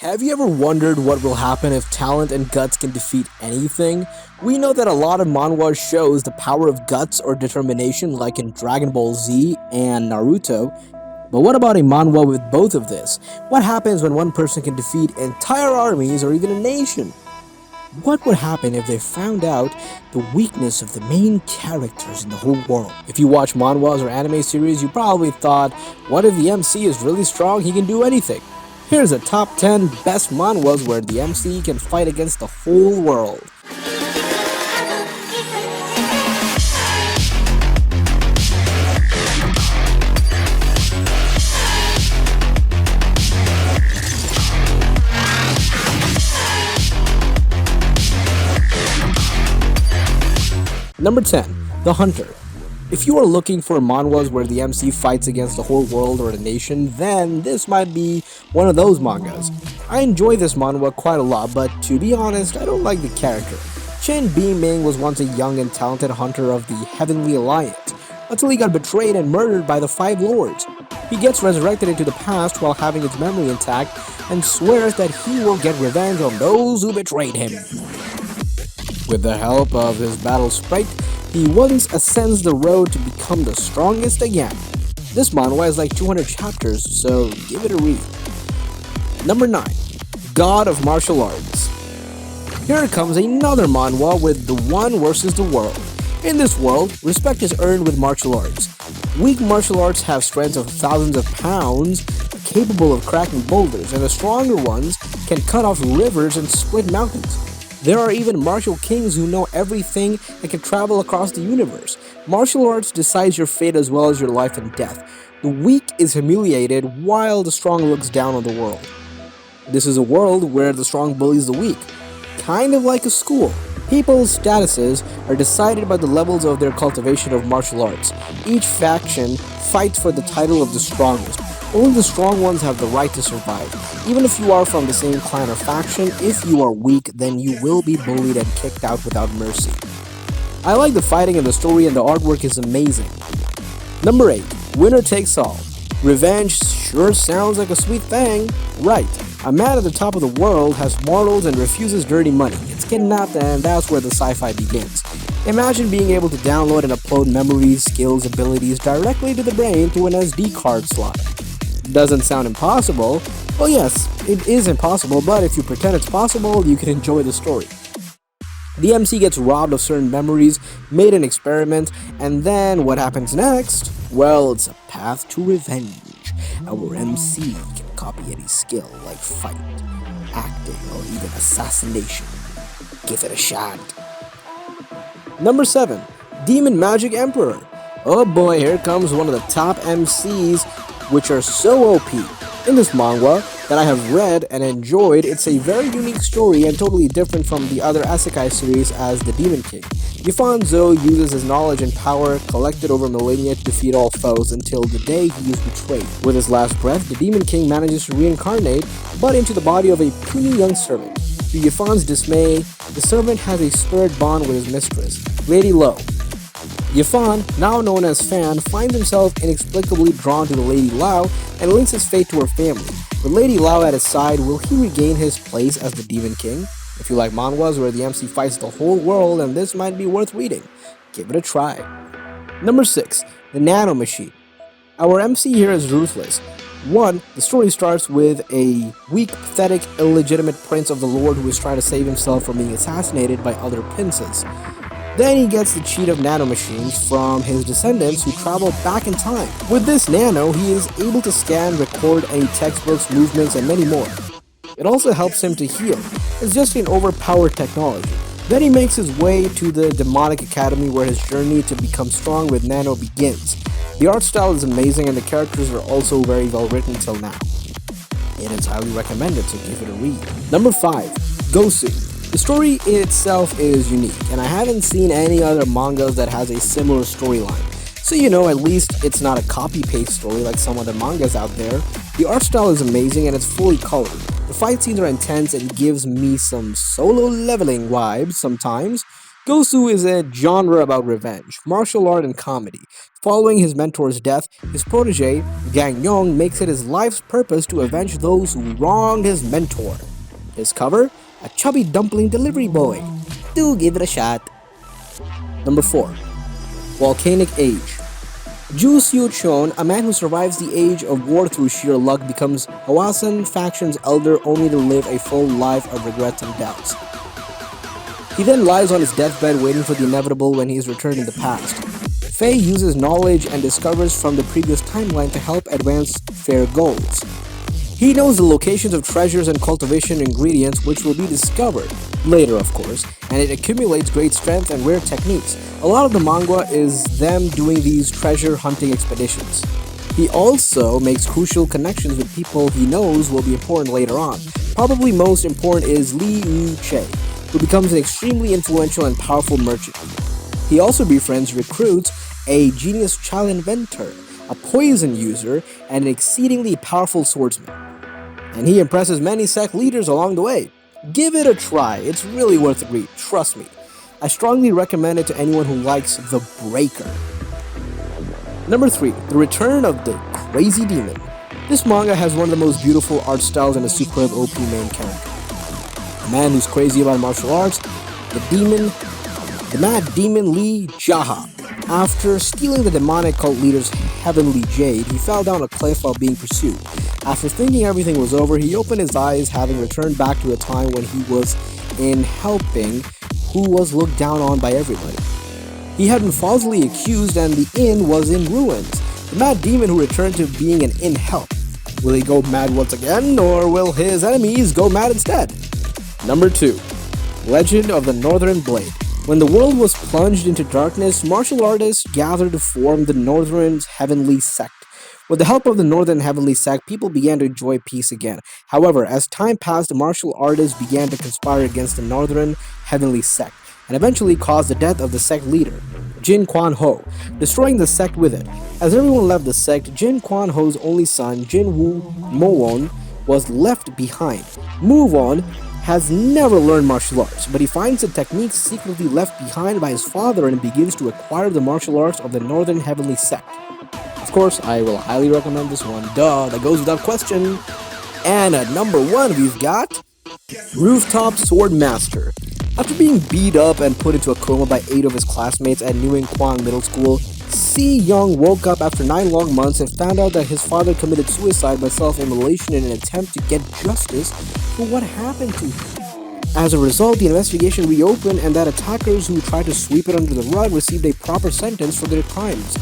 Have you ever wondered what will happen if talent and guts can defeat anything? We know that a lot of manhwa shows the power of guts or determination, like in Dragon Ball Z and Naruto. But what about a manhwa with both of this? What happens when one person can defeat entire armies or even a nation? What would happen if they found out the weakness of the main characters in the whole world? If you watch manhwas or anime series, you probably thought, what if the MC is really strong, he can do anything? Here's a top 10 best manhwas where the MC can fight against the whole world. Number 10. The Hunter. If you are looking for manhwas where the MC fights against the whole world or a nation, then this might be one of those mangas. I enjoy this manhwa quite a lot, but to be honest, I don't like the character. Chen Bi-ming was once a young and talented hunter of the Heavenly Alliance, until he got betrayed and murdered by the Five Lords. He gets resurrected into the past while having his memory intact, and swears that he will get revenge on those who betrayed him. With the help of his battle sprite, he once ascends the road to become the strongest again. This manhwa is like 200 chapters, so give it a read. Number 9. God of Martial Arts. Here comes another manhwa with the one versus the world. In this world, respect is earned with martial arts. Weak martial arts have strengths of thousands of pounds, capable of cracking boulders, and the stronger ones can cut off rivers and split mountains. There are even martial kings who know everything and can travel across the universe. Martial arts decides your fate as well as your life and death. The weak is humiliated while the strong looks down on the world. This is a world where the strong bullies the weak, kind of like a school. People's statuses are decided by the levels of their cultivation of martial arts. Each faction fights for the title of the strongest. Only the strong ones have the right to survive. Even if you are from the same clan or faction, if you are weak, then you will be bullied and kicked out without mercy. I like the fighting and the story, and the artwork is amazing. Number 8. Winner takes all. Revenge sure sounds like a sweet thing. Right. A man at the top of the world has morals and refuses dirty money. It's kidnapped, and that's where the sci-fi begins. Imagine being able to download and upload memories, skills, abilities directly to the brain through an SD card slot. Doesn't sound impossible? Well, yes, it is impossible, but if you pretend it's possible, you can enjoy the story. The MC gets robbed of certain memories, made an experiment, and then what happens next? Well, it's a path to revenge. Our MC can copy any skill like fight, acting, or even assassination. Give it a shot. Number 7. Demon Magic Emperor. Oh boy, here comes one of the top MCs, which are so OP. In this manhwa that I have read and enjoyed, it's a very unique story and totally different from the other isekai series as the Demon King. Yifanzo uses his knowledge and power collected over millennia to defeat all foes until the day he is betrayed. With his last breath, the Demon King manages to reincarnate, but into the body of a puny young servant. To Yifan's dismay, the servant has a spirit bond with his mistress, Lady Lo. Yifan, now known as Fan, finds himself inexplicably drawn to the Lady Lao and links his fate to her family. With Lady Lao at his side, will he regain his place as the Demon King? If you like manhwas where the MC fights the whole world, then this might be worth reading. Give it a try. Number 6. The Nano Machine. Our MC here is ruthless. 1. The story starts with a weak, pathetic, illegitimate prince of the Lord who is trying to save himself from being assassinated by other princes. Then he gets the cheat of nano machines from his descendants who travel back in time. With this nano, he is able to scan, record any textbooks, movements, and many more. It also helps him to heal. It's just an overpowered technology. Then he makes his way to the demonic academy where his journey to become strong with nano begins. The art style is amazing and the characters are also very well written till now. It is highly recommended, so give it a read. Number 5. Gosu. The story itself is unique, and I haven't seen any other mangas that has a similar storyline. So at least it's not a copy-paste story like some other mangas out there. The art style is amazing and it's fully colored. The fight scenes are intense and gives me some solo leveling vibes sometimes. Gosu is a genre about revenge, martial art, and comedy. Following his mentor's death, his protege, Gang Yong, makes it his life's purpose to avenge those who wronged his mentor. His cover? A chubby dumpling delivery boy. Do give it a shot. Number 4. Volcanic Age. Ju Seo-chon, a man who survives the age of war through sheer luck, becomes Hwasan faction's elder only to live a full life of regrets and doubts. He then lies on his deathbed waiting for the inevitable when he is returned in the past. Faye uses knowledge and discovers from the previous timeline to help advance their goals. He knows the locations of treasures and cultivation ingredients which will be discovered later, of course, and it accumulates great strength and rare techniques. A lot of the manga is them doing these treasure hunting expeditions. He also makes crucial connections with people he knows will be important later on. Probably most important is Lee Yu-chae, who becomes an extremely influential and powerful merchant. He also befriends recruits a genius child inventor, a poison user, and an exceedingly powerful swordsman. And he impresses many sect leaders along the way. Give it a try, it's really worth a read, trust me. I strongly recommend it to anyone who likes The Breaker. Number 3. The Return of the Crazy Demon. This manga has one of the most beautiful art styles and a superb OP main character. A man who's crazy about martial arts, the mad demon Lee Jaha. After stealing the demonic cult leader's heavenly jade, he fell down a cliff while being pursued. After thinking everything was over, he opened his eyes, having returned back to a time when he was in helping who was looked down on by everybody. He had been falsely accused and the inn was in ruins. The mad demon who returned to being an inn help. Will he go mad once again, or will his enemies go mad instead? Number 2. Legend of the Northern Blade. When the world was plunged into darkness, martial artists gathered to form the Northern Heavenly Sect. With the help of the Northern Heavenly Sect, people began to enjoy peace again. However, as time passed, the martial artists began to conspire against the Northern Heavenly Sect, and eventually caused the death of the sect leader, Jin Kwan-ho, destroying the sect with it. As everyone left the sect, Jin Kwan-ho's only son, Jin Woo Mo-won, was left behind. Mo-won has never learned martial arts, but he finds the techniques secretly left behind by his father and begins to acquire the martial arts of the Northern Heavenly Sect. Of course, I will highly recommend this one. Duh, that goes without question. And at number 1, we've got Rooftop Sword Master. After being beat up and put into a coma by 8 of his classmates at New Kwang Middle School, Si-young woke up after 9 long months and found out that his father committed suicide by self-immolation in an attempt to get justice for what happened to him. As a result, the investigation reopened and that attackers who tried to sweep it under the rug received a proper sentence for their crimes.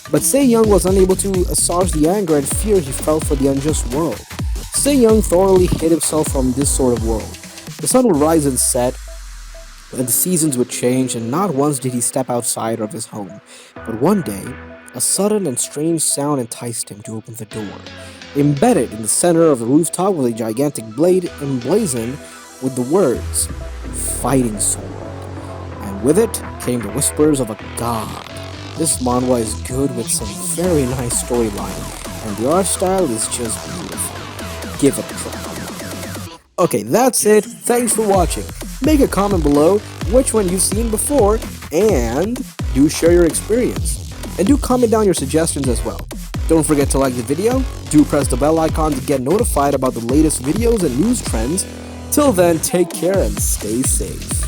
But Se-young was unable to assuage the anger and fear he felt for the unjust world. Se-young thoroughly hid himself from this sort of world. The sun would rise and set, and the seasons would change, and not once did he step outside of his home. But one day, a sudden and strange sound enticed him to open the door. Embedded in the center of the rooftop was a gigantic blade emblazoned with the words, "Fighting Sword." And with it came the whispers of a god. This manhwa is good with some very nice storyline, and the art style is just beautiful. Give it a try. Okay, that's it. Thanks for watching. Make a comment below which one you've seen before, and do share your experience. And do comment down your suggestions as well. Don't forget to like the video, do press the bell icon to get notified about the latest videos and news trends. Till then, take care and stay safe.